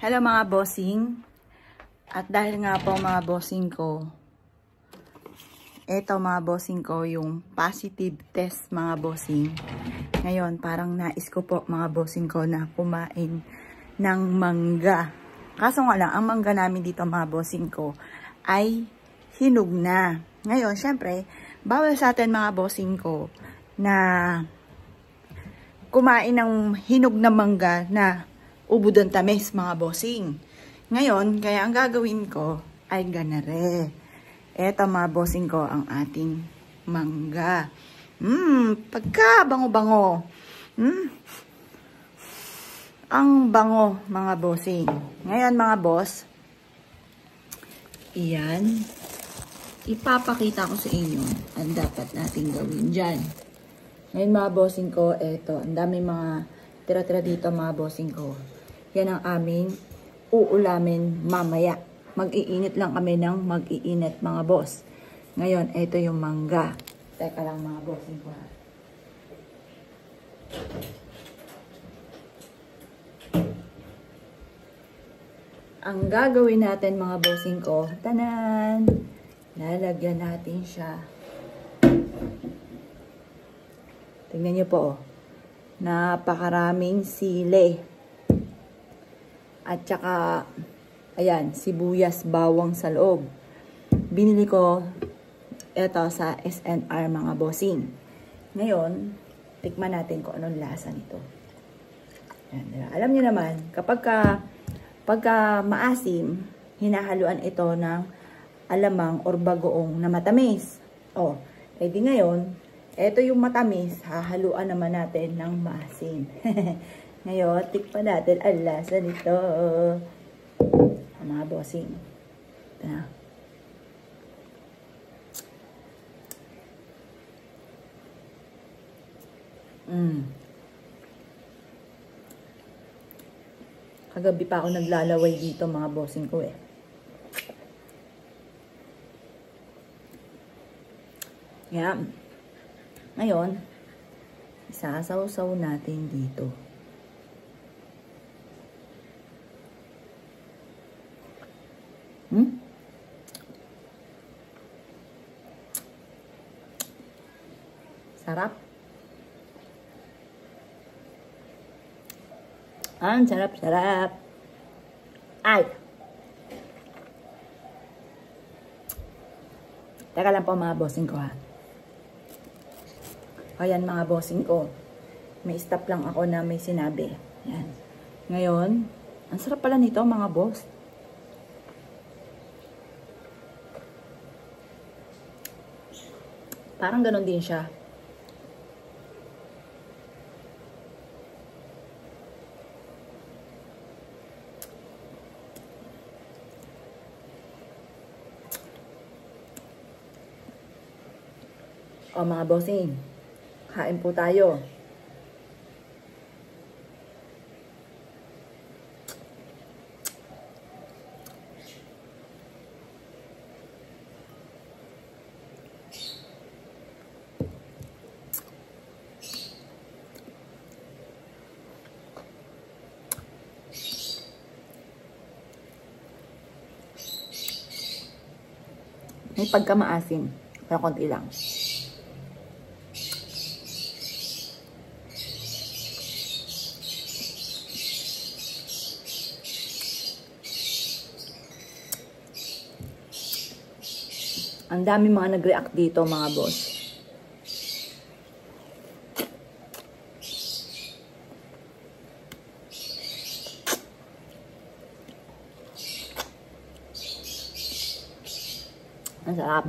Hello mga bossing. At dahil nga po mga bossing ko, eto mga bossing ko yung positive test mga bossing. Ngayon parang nais ko po mga bossing ko na kumain ng mangga. Kaso nga lang, ang mangga namin dito mga bossing ko ay hinog na. Ngayon syempre, bawal sa atin mga bossing ko na kumain ng hinog na mangga na ubod ang tamis mga bossing. Ngayon, kaya ang gagawin ko ay ganare. Eto mga bossing ko ang ating mangga. Pagka bango-bango. Ang bango mga bossing. Ngayon mga boss, iyan. Ipapakita ko sa inyo ang dapat nating gawin dyan. Ngayon mga bossing ko, eto, ang daming mga tira-tira dito mga bossing ko. Yan ang aming uulamin mamaya. Mag-iinit lang kami ng mag-iinit mga boss. Ngayon, ito yung mangga. Teka lang mga bossing ko. Ang gagawin natin mga bossing ko, tanan! Lalagyan natin siya. Tingnan niyo po, oh. Napakaraming sili. At saka, ayan, sibuyas, bawang sa loob. Binili ko ito sa SNR mga bossing. Ngayon, tikman natin kung anong lasa nito. Ayan, alam niyo naman, pagka maasim, hinahaluan ito ng alamang or bagoong na matamis. O, edi ngayon, ito yung matamis, hahaluan naman natin ng maasim. Ngayon, tikpan natin ang lasa nito. Mga bossing. Ito na. Kagabi pa ako naglalaway dito mga bossing ko eh. Yan. Ngayon, isasaw-saw natin dito. Sarap. Ang sarap-sarap. Ay! Teka lang po mga bossing ko ha. Ayan mga bossing ko. May stop lang ako na may sinabi. Yan. Ngayon, ang sarap pala nito mga boss. Parang ganon din siya. O mga bossing, kain po tayo. May pagkamaasim, pero konti lang. Ang dami mga nag-react dito mga boss. Ang sarap.